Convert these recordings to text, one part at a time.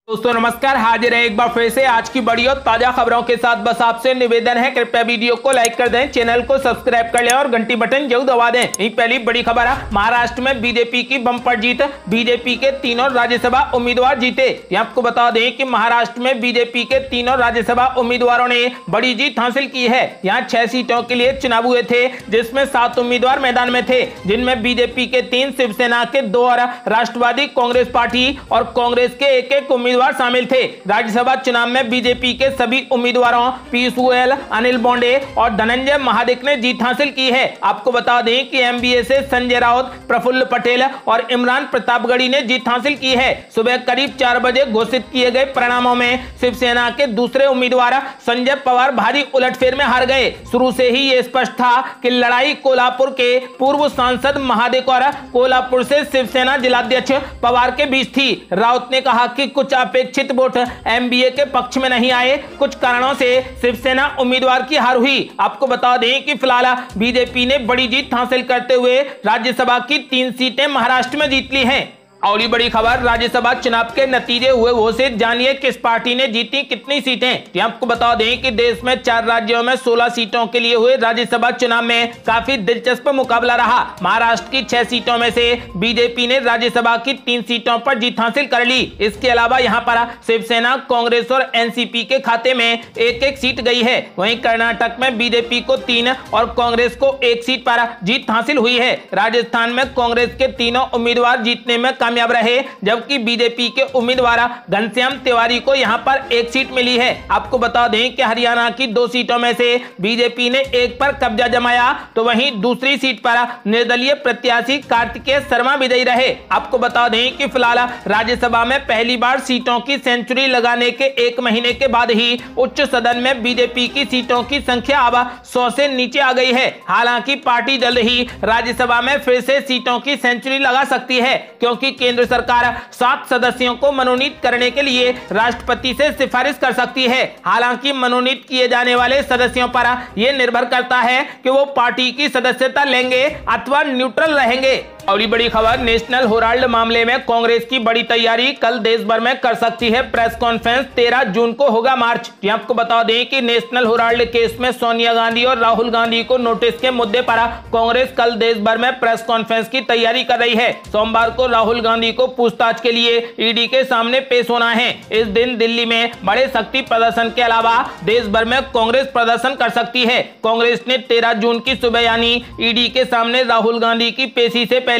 दोस्तों नमस्कार, हाजिर है एक बार फिर से आज की बड़ी और ताजा खबरों के साथ। बस आपसे निवेदन है, कृपया वीडियो को लाइक कर दें, चैनल को सब्सक्राइब कर लें और घंटी बटन जरूर दबा दें। यही पहली बड़ी खबर है, महाराष्ट्र में बीजेपी की बम्पर जीत, बीजेपी के तीनों राज्यसभा उम्मीदवार जीते। आपको बता दें कि महाराष्ट्र में बीजेपी के तीनों राज्यसभा उम्मीदवारों ने बड़ी जीत हासिल की है। यहाँ 6 सीटों के लिए चुनाव हुए थे, जिसमें 7 उम्मीदवार मैदान में थे, जिनमें बीजेपी के 3, शिवसेना के 2 और राष्ट्रवादी कांग्रेस पार्टी और कांग्रेस के 1-1 उम्मीदवार शामिल थे। राज्यसभा चुनाव में बीजेपी के सभी उम्मीदवारों पीयूष गोयल, अनिल बोंडे और धनंजय महाडिक ने जीत हासिल की है। आपको बता दें कि एमबीए से संजय राउत, प्रफुल्ल पटेल और इमरान प्रतापगढ़ी ने जीत हासिल की है। सुबह करीब 4 बजे घोषित किए गए परिणामों में शिवसेना के दूसरे उम्मीदवार संजय पवार भारी उलटफेर में हार गए। शुरू से ही ये स्पष्ट था कि लड़ाई कोल्हापुर के पूर्व सांसद महाडिक और कोल्हापुर से शिवसेना जिलाध्यक्ष पवार के बीच थी। राउत ने कहा कि कुछ अपेक्षित वोट एमबीए के पक्ष में नहीं आए, कुछ कारणों से शिवसेना उम्मीदवार की हार हुई। आपको बता दें कि फिलहाल बीजेपी ने बड़ी जीत हासिल करते हुए राज्यसभा की 3 सीटें महाराष्ट्र में जीत ली हैं। और ये बड़ी खबर, राज्यसभा चुनाव के नतीजे हुए घोषित, जानिए किस पार्टी ने जीती कितनी सीटें। आपको बता दें कि देश में 4 राज्यों में 16 सीटों के लिए हुए राज्यसभा चुनाव में काफी दिलचस्प मुकाबला रहा। महाराष्ट्र की 6 सीटों में से बीजेपी ने राज्यसभा की 3 सीटों पर जीत हासिल कर ली। इसके अलावा यहाँ पर शिवसेना, कांग्रेस और एनसीपी के खाते में 1-1 सीट गई है। वहीं कर्नाटक में बीजेपी को 3 और कांग्रेस को 1 सीट पर जीत हासिल हुई है। राजस्थान में कांग्रेस के तीनों उम्मीदवार जीतने में कामयाब रहे, जबकि बीजेपी के उम्मीदवार घनश्याम तिवारी को यहां पर 1 सीट मिली है। आपको बता दें कि हरियाणा की 2 सीटों में से बीजेपी ने 1 पर कब्जा जमाया, तो वहीं दूसरी सीट पर निर्दलीय प्रत्याशी कार्तिकेय शर्मा विजयी रहे। आपको बता दें कि फिलहाल राज्यसभा में पहली बार सीटों की सेंचुरी लगाने के 1 महीने के बाद ही उच्च सदन में बीजेपी की सीटों की संख्या अब 100 से नीचे आ गई है। हालांकि पार्टी जल्द ही राज्यसभा में फिर से सीटों की सेंचुरी लगा सकती है, क्योंकि केंद्र सरकार 7 सदस्यों को मनोनीत करने के लिए राष्ट्रपति से सिफारिश कर सकती है। हालांकि मनोनीत किए जाने वाले सदस्यों पर यह निर्भर करता है कि वो पार्टी की सदस्यता लेंगे अथवा न्यूट्रल रहेंगे। और ये बड़ी खबर, नेशनल हेराल्ड मामले में कांग्रेस की बड़ी तैयारी, कल देश भर में कर सकती है प्रेस कॉन्फ्रेंस, 13 जून को होगा मार्च। आपको बता दें कि नेशनल हेराल्ड केस में सोनिया गांधी और राहुल गांधी को नोटिस के मुद्दे पर कांग्रेस कल देश भर में प्रेस कॉन्फ्रेंस की तैयारी कर रही है। सोमवार को राहुल गांधी को पूछताछ के लिए ईडी के सामने पेश होना है। इस दिन दिल्ली में बड़े शक्ति प्रदर्शन के अलावा देश भर में कांग्रेस प्रदर्शन कर सकती है। कांग्रेस ने 13 जून की सुबह यानी ईडी के सामने राहुल गांधी की पेशी से पहले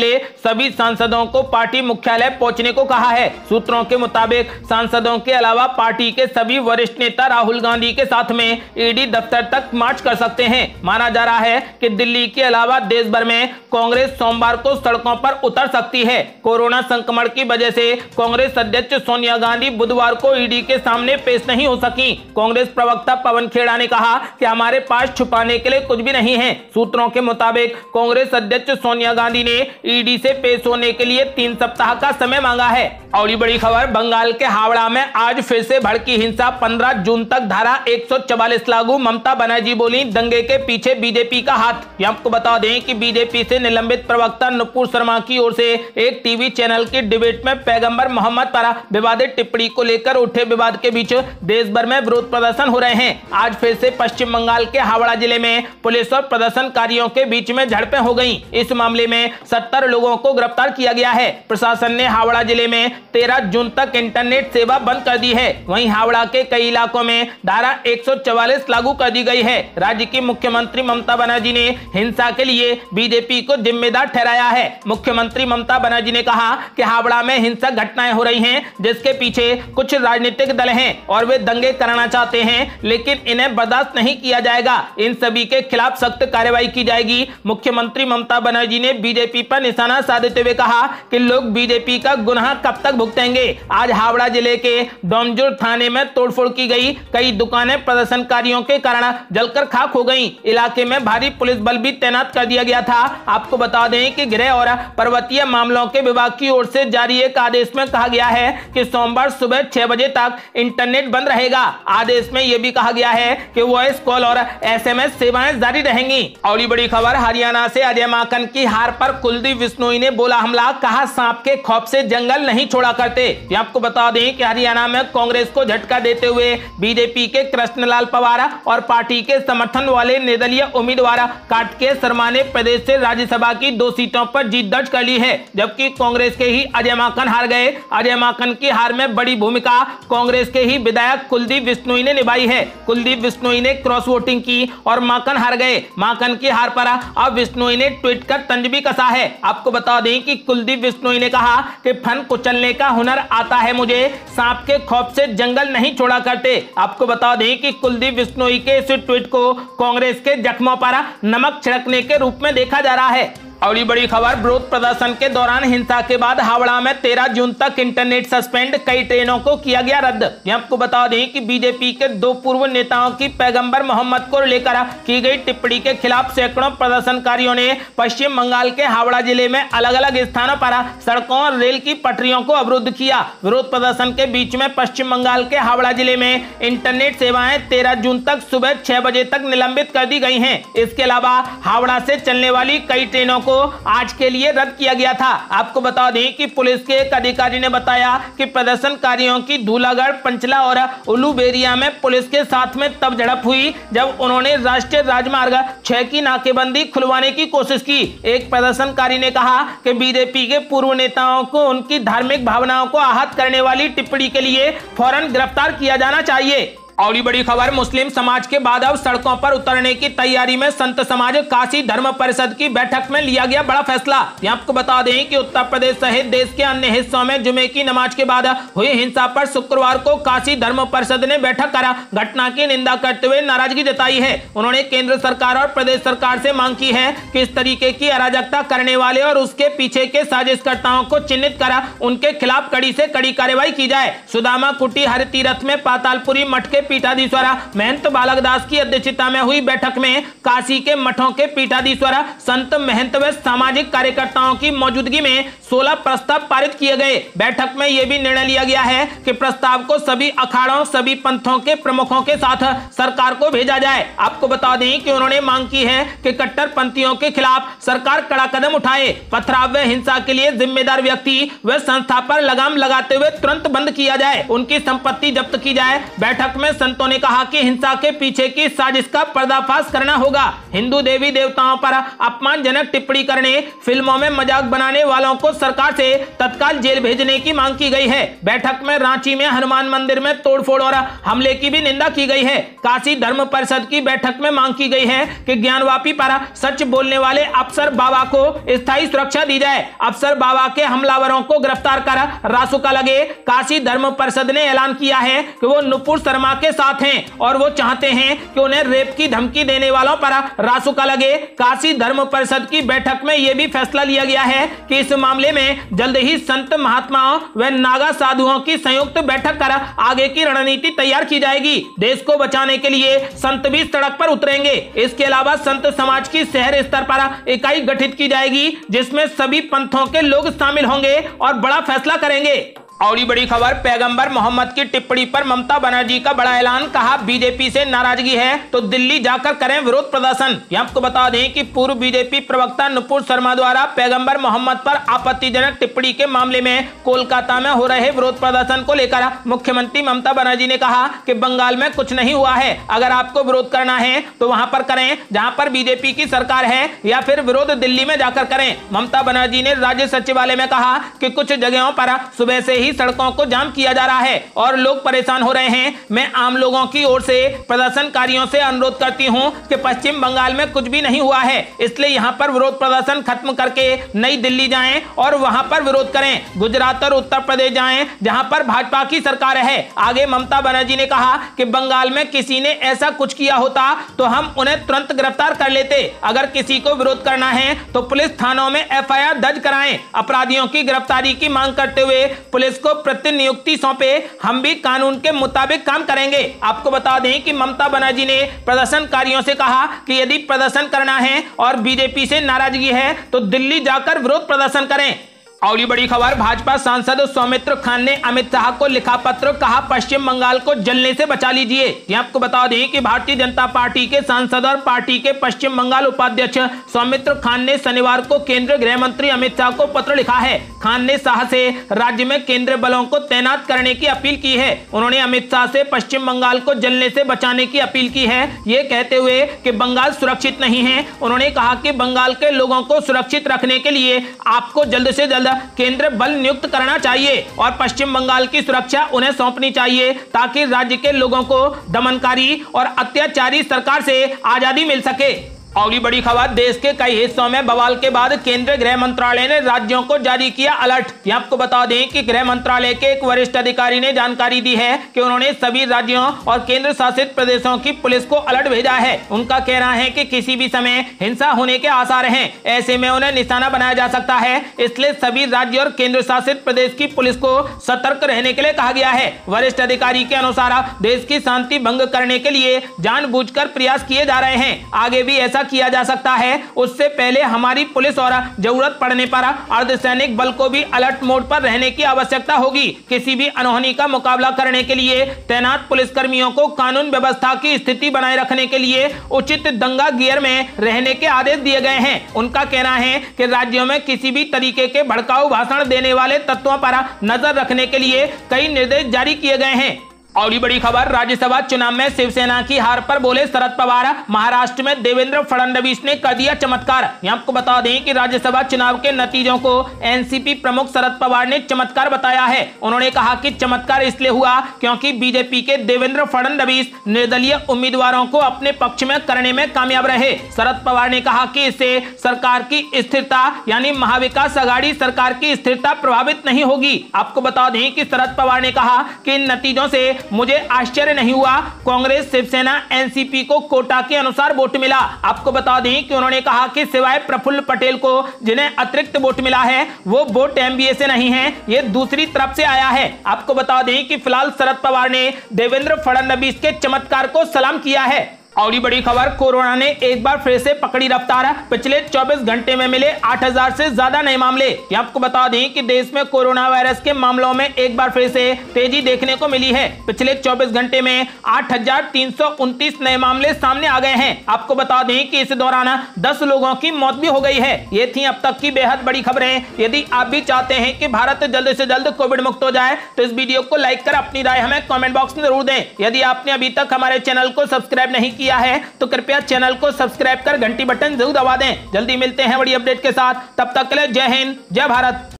सभी सांसदों को पार्टी मुख्यालय पहुंचने को कहा है। सूत्रों के मुताबिक सांसदों के अलावा पार्टी के सभी वरिष्ठ नेता राहुल गांधी के साथ में ईडी दफ्तर तक मार्च कर सकते हैं। माना जा रहा है कि दिल्ली के अलावा देश भर में कांग्रेस सोमवार को सड़कों पर उतर सकती है। कोरोना संक्रमण की वजह से कांग्रेस अध्यक्ष सोनिया गांधी बुधवार को ईडी के सामने पेश नहीं हो सकी। कांग्रेस प्रवक्ता पवन खेड़ा ने कहा कि हमारे पास छुपाने के लिए कुछ भी नहीं है। सूत्रों के मुताबिक कांग्रेस अध्यक्ष सोनिया गांधी ने ईडी से पेश होने के लिए 3 सप्ताह का समय मांगा है। और ये बड़ी खबर, बंगाल के हावड़ा में आज फिर से भड़की हिंसा, 15 जून तक धारा 144 लागू, ममता बनर्जी बोली दंगे के पीछे बीजेपी का हाथ। आपको बता दें कि बीजेपी से निलंबित प्रवक्ता नुपुर शर्मा की ओर से एक टीवी चैनल की डिबेट में पैगंबर मोहम्मद पर विवादित टिप्पणी को लेकर उठे विवाद के बीच देश भर में विरोध प्रदर्शन हो रहे हैं। आज फिर से पश्चिम बंगाल के हावड़ा जिले में पुलिस और प्रदर्शनकारियों के बीच में झड़पें हो गईं। इस मामले में 70 लोगों को गिरफ्तार किया गया है। प्रशासन ने हावड़ा जिले में 13 जून तक इंटरनेट सेवा बंद कर दी है। वहीं हावड़ा के कई इलाकों में धारा 144 लागू कर दी गई है। राज्य की मुख्यमंत्री ममता बनर्जी ने हिंसा के लिए बीजेपी को जिम्मेदार ठहराया है। मुख्यमंत्री ममता बनर्जी ने कहा कि हावड़ा में हिंसक घटनाएं हो रही हैं, जिसके पीछे कुछ राजनीतिक दल हैं और वे दंगे कराना चाहते हैं, लेकिन इन्हें बर्दाश्त नहीं किया जाएगा। इन सभी के खिलाफ सख्त कार्रवाई की जाएगी। मुख्यमंत्री ममता बनर्जी ने बीजेपी पर निशाना साधते हुए कहा कि लोग बीजेपी का गुनाह कब तक भुगतेंगे। आज हावड़ा जिले के डोमजुर थाने में तोड़फोड़ की गई। कई दुकानें प्रदर्शनकारियों के कारण जलकर खाक हो गईं। इलाके में भारी पुलिस बल भी तैनात कर दिया गया था। आपको बता दें कि गृह और पर्वतीय मामलों के विभाग की ओर से जारी एक आदेश में कहा गया है कि सोमवार सुबह 6 बजे तक इंटरनेट बंद रहेगा। आदेश में यह भी कहा गया है कि वॉइस कॉल और SMS सेवाएं जारी रहेंगी। और ये बड़ी खबर, हरियाणा से अजय माकन की हार पर कुलदीप कुलदीप बिश्नोई ने बोला हमला, कहा सांप के खौफ से जंगल नहीं छोड़ा करते। ये आपको बता दें कि हरियाणा में कांग्रेस को झटका देते हुए बीजेपी के कृष्णलाल पवार और पार्टी के समर्थन वाले निर्दलीय उम्मीदवार कार्तिकेय शर्मा ने प्रदेश से राज्यसभा की 2 सीटों पर जीत दर्ज कर ली है, जबकि कांग्रेस के ही अजय माकन हार गए। अजय माकन की हार में बड़ी भूमिका कांग्रेस के ही विधायक कुलदीप बिश्नोई ने निभाई है। कुलदीप बिश्नोई ने क्रॉस वोटिंग की और माकन हार गए। माकन की हार पर अब बिश्नोई ने ट्वीट कर तंज भी कसा है। आपको बता दें कि कुलदीप बिश्नोई ने कहा कि फन कुचलने का हुनर आता है मुझे, सांप के खौफ से जंगल नहीं छोड़ा करते। आपको बता दें कि कुलदीप बिश्नोई के इस ट्वीट को कांग्रेस के जख्मों पर नमक छिड़कने के रूप में देखा जा रहा है। और ये बड़ी खबर, विरोध प्रदर्शन के दौरान हिंसा के बाद हावड़ा में 13 जून तक इंटरनेट सस्पेंड, कई ट्रेनों को किया गया रद्द। ये आपको बता दें कि बीजेपी के 2 पूर्व नेताओं की पैगंबर मोहम्मद को लेकर की गई टिप्पणी के खिलाफ सैकड़ों प्रदर्शनकारियों ने पश्चिम बंगाल के हावड़ा जिले में अलग अलग स्थानों पर सड़कों और रेल की पटरियों को अवरुद्ध किया। विरोध प्रदर्शन के बीच में पश्चिम बंगाल के हावड़ा जिले में इंटरनेट सेवाएं 13 जून तक सुबह 6 बजे तक निलंबित कर दी गई हैं। इसके अलावा हावड़ा से चलने वाली कई ट्रेनों को आज के लिए रद्द किया गया था। आपको बता दें कि पुलिस के एक अधिकारी ने बताया कि प्रदर्शनकारियों की धूलागढ़, पंचला और उलूबेरिया में पुलिस के साथ में तब झड़प हुई जब उन्होंने राष्ट्रीय राजमार्ग 6 की नाकेबंदी खुलवाने की कोशिश की। एक प्रदर्शनकारी ने कहा कि बीजेपी के पूर्व नेताओं को उनकी धार्मिक भावनाओं को आहत करने वाली टिप्पणी के लिए फौरन गिरफ्तार किया जाना चाहिए। और ये बड़ी खबर, मुस्लिम समाज के बाद अब सड़कों पर उतरने की तैयारी में संत समाज काशी धर्म परिषद की बैठक में लिया गया बड़ा फैसला। आपको बता दें कि उत्तर प्रदेश सहित देश के अन्य हिस्सों में जुमे की नमाज के बाद हुई हिंसा पर शुक्रवार को काशी धर्म परिषद ने बैठक कर घटना की निंदा करते हुए नाराजगी जताई है। उन्होंने केंद्र सरकार और प्रदेश सरकार से मांग की है कि इस तरीके की अराजकता करने वाले और उसके पीछे के साजिशकर्ताओं को चिन्हित कर उनके खिलाफ कड़ी से कड़ी कार्रवाई की जाए। सुदामा कुटी हर तीरथ में पातालपुरी मठ के पीठाधीश्वर महंत बालक दास की अध्यक्षता में हुई बैठक में काशी के मठों के पीठाधीश्वर, संत, महंत व सामाजिक कार्यकर्ताओं की मौजूदगी में 16 प्रस्ताव पारित किए गए। बैठक में यह भी निर्णय लिया गया है कि प्रस्ताव को सभी अखाड़ों, सभी पंथों के प्रमुखों के साथ सरकार को भेजा जाए। आपको बता दें कि उन्होंने मांग की है कि कट्टरपंथियों के खिलाफ सरकार कड़ा कदम उठाए। पथराव व हिंसा के लिए जिम्मेदार व्यक्ति व संस्था पर लगाम लगाते हुए तुरंत बंद किया जाए, उनकी संपत्ति जब्त की जाए। बैठक में संतों ने कहा कि हिंसा के पीछे की साजिश का पर्दाफाश करना होगा। हिंदू देवी देवताओं पर अपमानजनक टिप्पणी करने, फिल्मों में मजाक बनाने वालों को सरकार से तत्काल जेल भेजने की मांग की गई है। बैठक में रांची में हनुमान मंदिर में तोड़फोड़ और हमले की भी निंदा की गई है। काशी धर्म परिषद की बैठक में मांग की गई है कि ज्ञानवापी पर सच बोलने वाले अफसर बाबा को स्थायी सुरक्षा दी जाए। अफसर बाबा के हमलावरों को गिरफ्तार कर रासुका लगे। काशी धर्म परिषद ने ऐलान किया है कि वो नुपुर शर्मा के साथ हैं और वो चाहते हैं कि उन्हें रेप की धमकी देने वालों पर रासुका लगे। काशी धर्म परिषद की बैठक में यह भी फैसला लिया गया है कि इस मामले में जल्द ही संत महात्माओं व नागा साधुओं की संयुक्त बैठक कर आगे की रणनीति तैयार की जाएगी। देश को बचाने के लिए संत भी सड़क पर उतरेंगे। इसके अलावा संत समाज की शहर स्तर पर इकाई गठित की जाएगी जिसमें सभी पंथों के लोग शामिल होंगे और बड़ा फैसला करेंगे। और ये बड़ी खबर, पैगंबर मोहम्मद की टिप्पणी पर ममता बनर्जी का बड़ा ऐलान, कहा बीजेपी से नाराजगी है तो दिल्ली जाकर करें विरोध प्रदर्शन। आपको बता दें कि पूर्व बीजेपी प्रवक्ता नुपुर शर्मा द्वारा पैगंबर मोहम्मद पर आपत्तिजनक टिप्पणी के मामले में कोलकाता में हो रहे विरोध प्रदर्शन को लेकर मुख्यमंत्री ममता बनर्जी ने कहा कि बंगाल में कुछ नहीं हुआ है, अगर आपको विरोध करना है तो वहां पर करें जहां पर बीजेपी की सरकार है, या फिर विरोध दिल्ली में जाकर करें। ममता बनर्जी ने राज्य सचिवालय में कहा कि कुछ जगहों पर सुबह से ही सड़कों को जाम किया जा रहा है और लोग परेशान हो रहे हैं। मैं आम लोगों की ओर से प्रदर्शनकारियों से अनुरोध करती हूं कि पश्चिम बंगाल में कुछ भी नहीं हुआ है, इसलिए यहां पर विरोध प्रदर्शन खत्म करके नई दिल्ली जाएं और वहां पर विरोध करें। गुजरात और उत्तर प्रदेश जाएं जहां पर भाजपा की सरकार है। आगे ममता बनर्जी ने कहा कि बंगाल में किसी ने ऐसा कुछ किया होता तो हम उन्हें तुरंत गिरफ्तार कर लेते। अगर किसी को विरोध करना है तो पुलिस थानों में FIR दर्ज कराएं। अपराधियों की गिरफ्तारी की मांग करते हुए पुलिस को प्रतिनियुक्ति सौंपे, हम भी कानून के मुताबिक काम करेंगे। आपको बता दें कि ममता बनर्जी ने प्रदर्शनकारियों से कहा कि यदि प्रदर्शन करना है और बीजेपी से नाराजगी है तो दिल्ली जाकर विरोध प्रदर्शन करें। अगली बड़ी खबर, भाजपा सांसद सौमित्र खान ने अमित शाह को लिखा पत्र, कहा पश्चिम बंगाल को जलने से बचा लीजिए। ये आपको बता दें कि भारतीय जनता पार्टी के सांसद और पार्टी के पश्चिम बंगाल उपाध्यक्ष सौमित्र खान ने शनिवार को केंद्रीय गृह मंत्री अमित शाह को पत्र लिखा है। खान ने शाह से राज्य में केंद्रीय बलों को तैनात करने की अपील की है। उन्होंने अमित शाह से पश्चिम बंगाल को जलने से बचाने की अपील की है, ये कहते हुए कि बंगाल सुरक्षित नहीं है। उन्होंने कहा कि बंगाल के लोगों को सुरक्षित रखने के लिए आपको जल्द से जल्द केंद्र बल नियुक्त करना चाहिए और पश्चिम बंगाल की सुरक्षा उन्हें सौंपनी चाहिए ताकि राज्य के लोगों को दमनकारी और अत्याचारी सरकार से आजादी मिल सके। अगली बड़ी खबर, देश के कई हिस्सों में बवाल के बाद केंद्रीय गृह मंत्रालय ने राज्यों को जारी किया अलर्ट। ये आपको बता दें कि गृह मंत्रालय के एक वरिष्ठ अधिकारी ने जानकारी दी है कि उन्होंने सभी राज्यों और केंद्र शासित प्रदेशों की पुलिस को अलर्ट भेजा है। उनका कहना है कि किसी भी समय हिंसा होने के आसार हैं, ऐसे में उन्हें निशाना बनाया जा सकता है, इसलिए सभी राज्य और केंद्र शासित प्रदेश की पुलिस को सतर्क रहने के लिए कहा गया है। वरिष्ठ अधिकारी के अनुसार देश की शांति भंग करने के लिए जानबूझकर प्रयास किए जा रहे हैं। आगे भी ऐसा किया जा सकता है, उससे पहले हमारी पुलिस और जरूरत पड़ने पर अर्धसैनिक बल को भी अलर्ट मोड पर रहने की आवश्यकता होगी। किसी भी अनहोनी का मुकाबला करने के लिए तैनात पुलिसकर्मियों को कानून व्यवस्था की स्थिति बनाए रखने के लिए उचित दंगा गियर में रहने के आदेश दिए गए हैं। उनका कहना है कि राज्यों में किसी भी तरीके के भड़काऊ भाषण देने वाले तत्वों पर नजर रखने के लिए कई निर्देश जारी किए गए हैं। अगली बड़ी खबर, राज्यसभा चुनाव में शिवसेना की हार पर बोले शरद पवार, महाराष्ट्र में देवेंद्र फडणवीस ने कर दिया चमत्कार। यहाँ आपको बता दें कि राज्यसभा चुनाव के नतीजों को एनसीपी प्रमुख शरद पवार ने चमत्कार बताया है। उन्होंने कहा कि चमत्कार इसलिए हुआ क्योंकि बीजेपी के देवेंद्र फडणवीस निर्दलीय उम्मीदवारों को अपने पक्ष में करने में कामयाब रहे। शरद पवार ने कहा कि इससे सरकार की स्थिरता यानी महाविकास आघाड़ी सरकार की स्थिरता प्रभावित नहीं होगी। आपको बता दें कि शरद पवार ने कहा कि इन नतीजों से मुझे आश्चर्य नहीं हुआ। कांग्रेस, शिवसेना, एनसीपी को कोटा के अनुसार वोट मिला। आपको बता दें कि उन्होंने कहा कि सिवाय प्रफुल्ल पटेल को जिन्हें अतिरिक्त वोट मिला है वो वोट एमबीए से नहीं है, ये दूसरी तरफ से आया है। आपको बता दें कि फिलहाल शरद पवार ने देवेंद्र फडणवीस के चमत्कार को सलाम किया है। अगली बड़ी खबर, कोरोना ने एक बार फिर से पकड़ी रफ्तार। पिछले 24 घंटे में मिले 8000 से ज्यादा नए मामले। आपको बता दें कि देश में कोरोना वायरस के मामलों में एक बार फिर से तेजी देखने को मिली है। पिछले 24 घंटे में 8329 नए मामले सामने आ गए हैं। आपको बता दें कि इस दौरान 10 लोगों की मौत भी हो गई है। ये थी अब तक की बेहद बड़ी खबरें। यदि आप भी चाहते हैं कि भारत जल्द से जल्द कोविड मुक्त हो जाए तो इस वीडियो को लाइक कर अपनी राय हमें कमेंट बॉक्स में जरूर दें। यदि आपने अभी तक हमारे चैनल को सब्सक्राइब नहीं किया है तो कृपया चैनल को सब्सक्राइब कर घंटी बटन जरूर दबा दें। जल्दी मिलते हैं बड़ी अपडेट के साथ, तब तक के लिए जय हिंद, जय भारत।